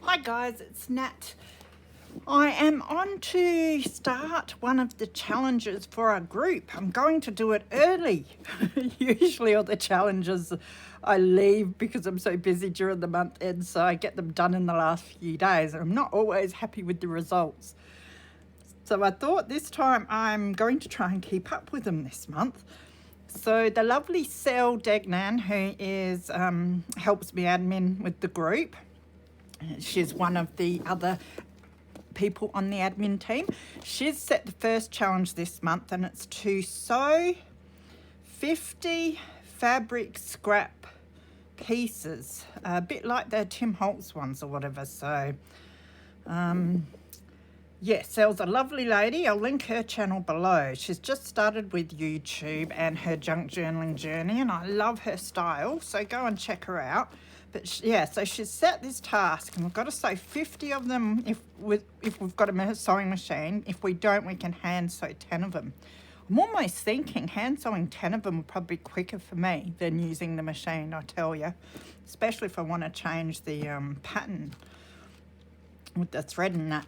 Hi guys, it's Nat. I am on to start one of the challenges for our group. I'm going to do it early. Usually all the challenges I leave because I'm so busy during the month end, so I get them done in the last few days and I'm not always happy with the results. So I thought this time I'm going to try and keep up with them this month. So the lovely Sel Degnan, who is helps me admin with the group, she's one of the other people on the admin team. She's set the first challenge this month, and it's to sew 50 fabric scrap pieces, a bit like the Tim Holtz ones or whatever. So yeah, Sel's a lovely lady. I'll link her channel below. She's just started with YouTube and her junk journaling journey, and I love her style, so go and check her out. But yeah, so she's set this task, and we've got to sew 50 of them if we've got a sewing machine. If we don't, we can hand sew 10 of them. I'm almost thinking hand sewing 10 of them would probably be quicker for me than using the machine, I tell you. Especially if I want to change the pattern with the thread and that,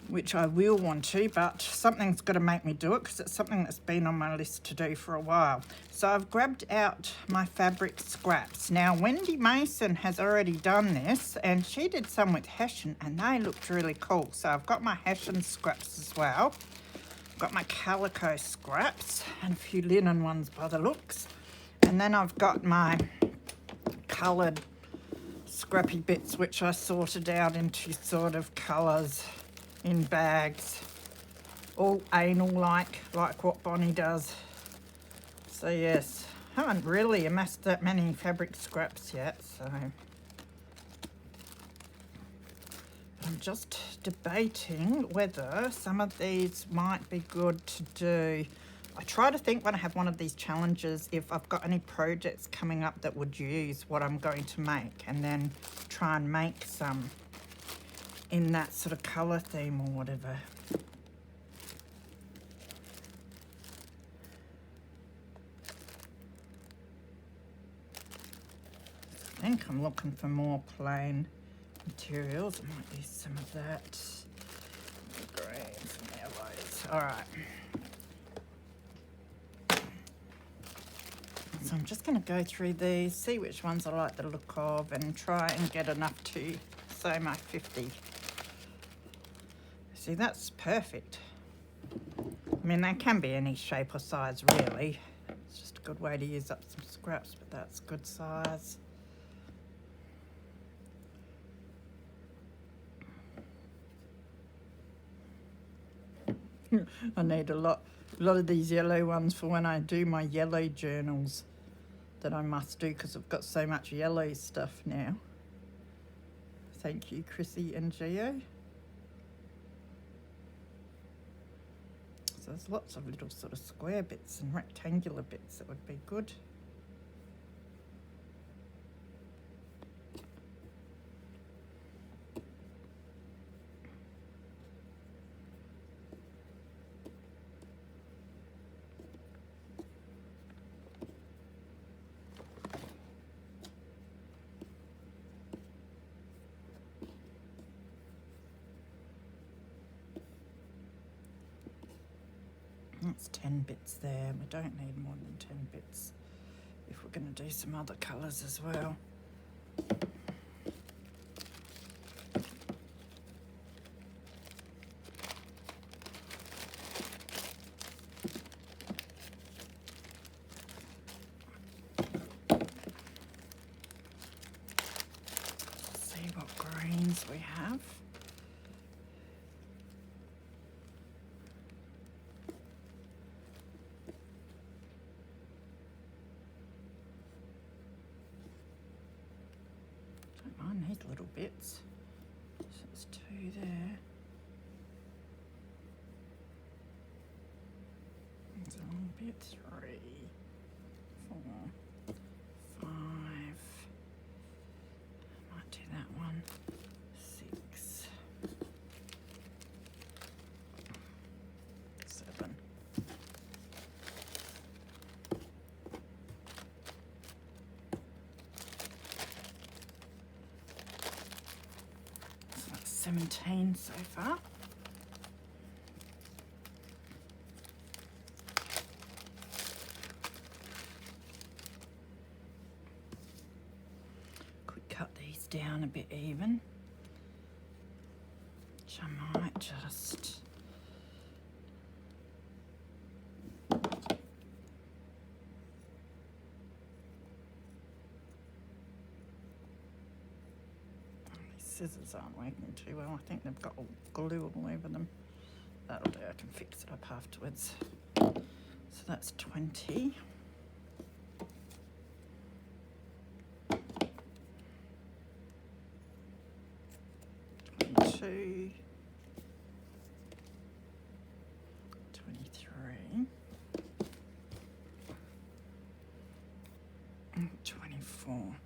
which I will want to, but something's got to make me do it because it's something that's been on my list to do for a while. So I've grabbed out my fabric scraps. Now, Wendy Mason has already done this, and she did some with Hessian, and they looked really cool. So I've got my Hessian scraps as well. I've got my calico scraps and a few linen ones by the looks. And then I've got my coloured scrappy bits, which I sorted out into sort of colours in bags, all anal like what Bonnie does. So yes, haven't really amassed that many fabric scraps yet, so I'm just debating whether some of these might be good to do. I try to think when I have one of these challenges if I've got any projects coming up that would use what I'm going to make, and then try and make some in that sort of colour theme or whatever. I think I'm looking for more plain materials. I might use some of that. The greens and yellows. Alright. So I'm just going to go through these, see which ones I like the look of, and try and get enough to sew my 50. See, that's perfect. I mean, they can be any shape or size, really. It's just a good way to use up some scraps, but that's good size. I need a lot of these yellow ones for when I do my yellow journals that I must do because I've got so much yellow stuff now. Thank you, Chrissy and Geo. So there's lots of little sort of square bits and rectangular bits that would be good. That's 10 bits there. We don't need more than 10 bits if we're going to do some other colours as well. Let's see what greens we have. I need little bits. So there's 2 there. There's a little bit. 3, 4, 5. Might do that one. 6, 7. 17 so far. Could cut these down a bit even, which I might just... Scissors aren't working too well. I think they've got glue all over them. That'll do, I can fix it up afterwards. So that's 20. 22. 23. 24.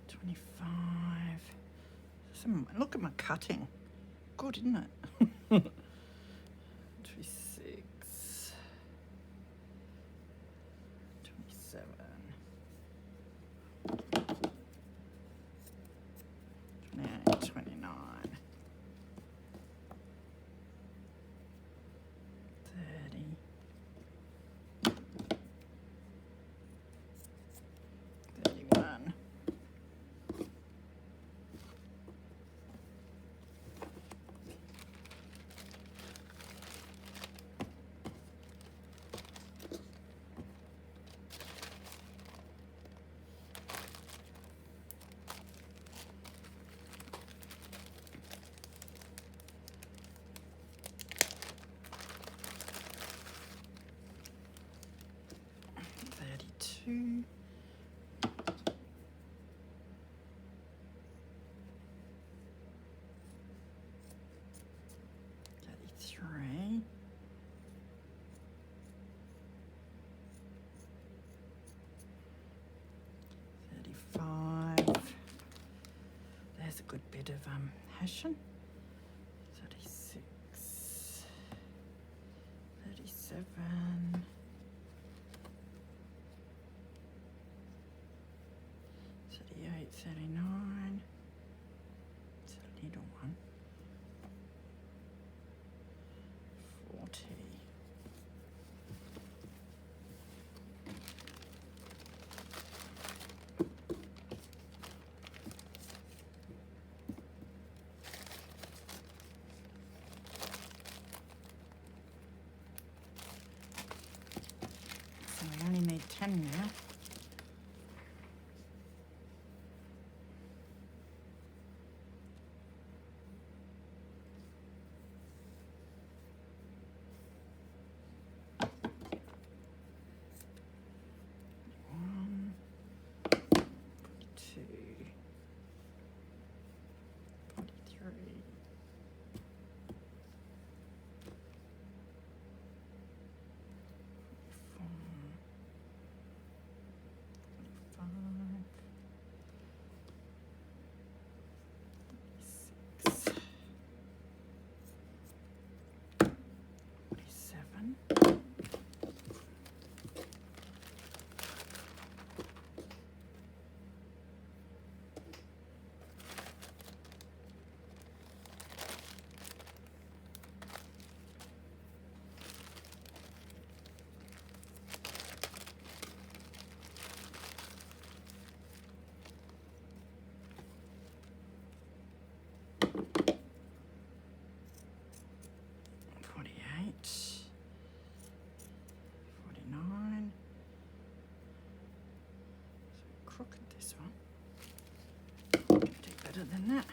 25. Look at my cutting. Good, isn't it? 26. 27. 28, 29. 30. 31. 32. 33. 35. There's a good bit of hessian. 36. 37. 38, 39. It's a little one. 40. 10 now. Crooked this one. Can do better than that.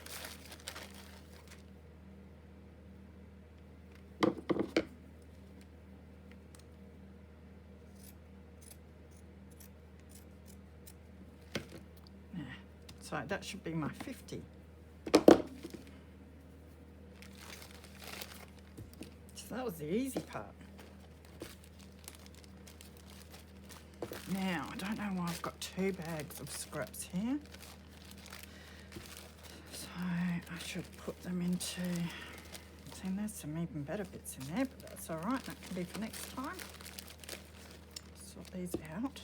Yeah, so that should be my 50. So that was the easy part. Now, I don't know why I've got 2 bags of scraps here. So I should put them into, see, there's some even better bits in there, but that's all right. That can be for next time. Sort these out.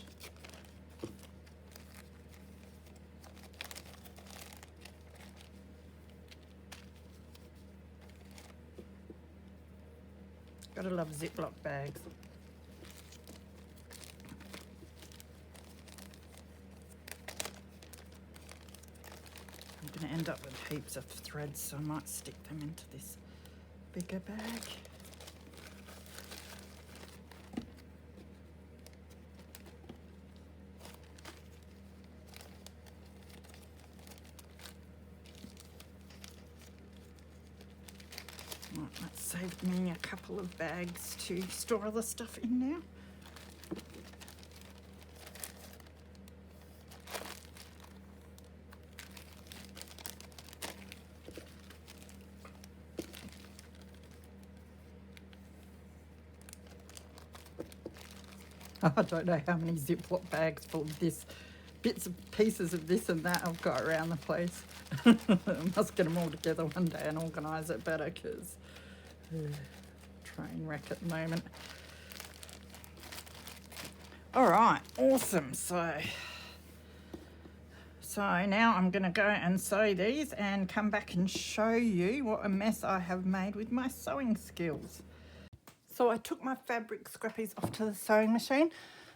Gotta love Ziploc bags. I'm going to end up with heaps of threads, so I might stick them into this bigger bag. Right, that saved me a couple of bags to store all the stuff in now. I don't know how many Ziploc bags full of this, bits and pieces of this and that I've got around the place. I must get them all together one day and organise it better, because train wreck at the moment. All right, awesome. So now I'm going to go and sew these and come back and show you what a mess I have made with my sewing skills. So I took my fabric scrappies off to the sewing machine.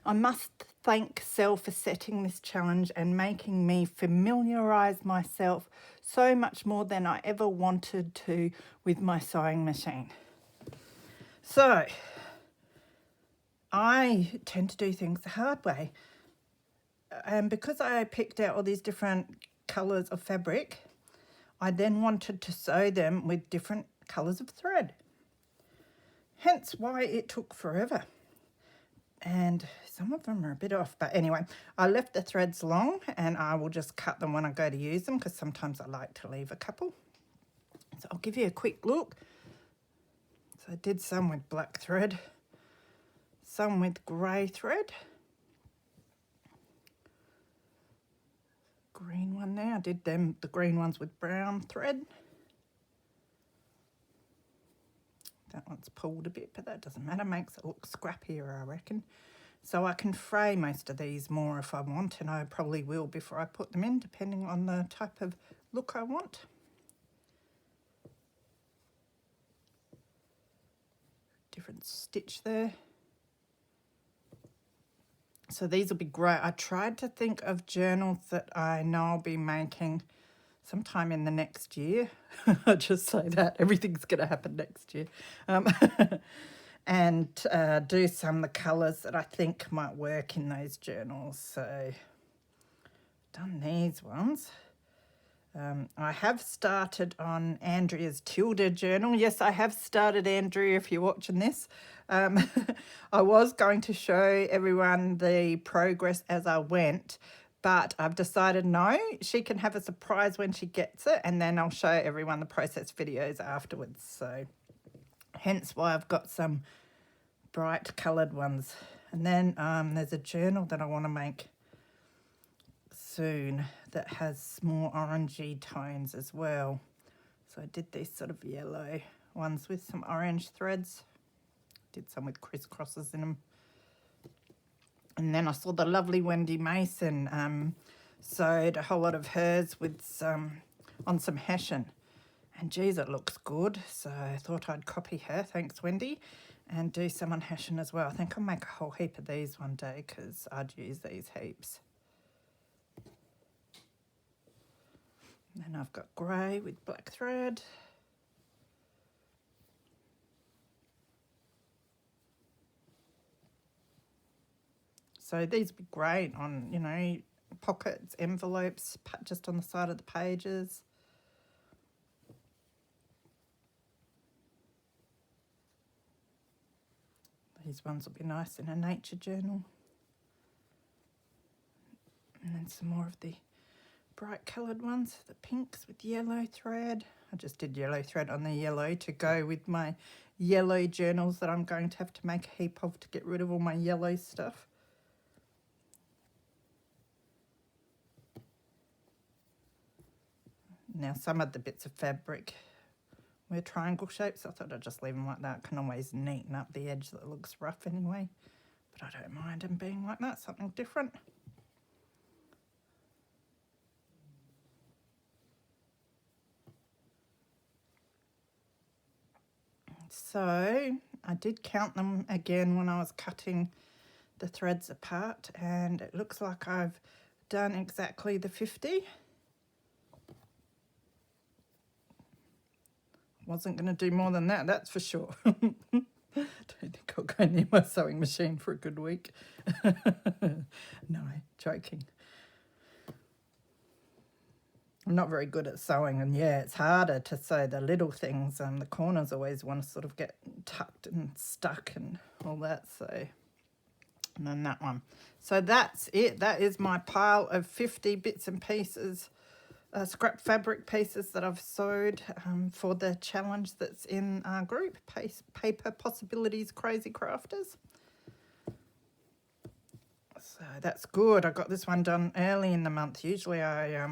I must thank Sel for setting this challenge and making me familiarise myself so much more than I ever wanted to with my sewing machine. So I tend to do things the hard way. And because I picked out all these different colours of fabric, I then wanted to sew them with different colours of thread. Hence why it took forever. And some of them are a bit off, but anyway, I left the threads long, and I will just cut them when I go to use them, because sometimes I like to leave a couple. So I'll give you a quick look. So I did some with black thread, some with grey thread, green one there, I did the green ones with brown thread. That one's pulled a bit, but that doesn't matter, makes it look scrappier, I reckon. So I can fray most of these more if I want, and I probably will before I put them in, depending on the type of look I want. Different stitch there. So these will be great. I tried to think of journals that I know I'll be making sometime in the next year. I just say that everything's going to happen next year. And do some of the colours that I think might work in those journals. So done these ones. I have started on Andrea's Tilda journal. Yes, I have started, Andrea, if you're watching this. I was going to show everyone the progress as I went, but I've decided no, she can have a surprise when she gets it, and then I'll show everyone the process videos afterwards. So hence why I've got some bright coloured ones. And then there's a journal that I want to make soon that has more orangey tones as well. So I did these sort of yellow ones with some orange threads. Did some with crisscrosses in them. And then I saw the lovely Wendy Mason sewed a whole lot of hers with on some hessian. And geez, it looks good. So I thought I'd copy her, thanks Wendy, and do some on hessian as well. I think I'll make a whole heap of these one day because I'd use these heaps. And then I've got grey with black thread. So these would be great on, you know, pockets, envelopes, just on the side of the pages. These ones will be nice in a nature journal. And then some more of the bright coloured ones, the pinks with yellow thread. I just did yellow thread on the yellow to go with my yellow journals that I'm going to have to make a heap of to get rid of all my yellow stuff. Now some of the bits of fabric were triangle shapes. I thought I'd just leave them like that. Can always neaten up the edge that looks rough anyway. But I don't mind them being like that, something different. So I did count them again when I was cutting the threads apart, and it looks like I've done exactly the 50. Wasn't going to do more than that, that's for sure. Don't think I'll go near my sewing machine for a good week. No, joking. I'm not very good at sewing, and yeah, it's harder to sew the little things. The corners always want to sort of get tucked and stuck and all that, so... And then that one. So that's it. That is my pile of 50 bits and pieces, scrap fabric pieces that I've sewed for the challenge that's in our group, Paper Possibilities Crazy Crafters. So that's good. I got this one done early in the month. Usually I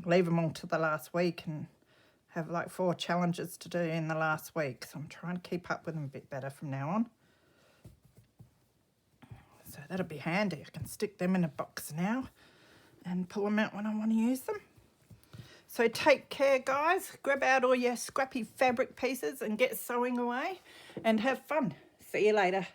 leave them all to the last week and have like 4 challenges to do in the last week. So I'm trying to keep up with them a bit better from now on. So that'll be handy. I can stick them in a box now and pull them out when I want to use them. So take care, guys. Grab out all your scrappy fabric pieces and get sewing away and have fun. See you later.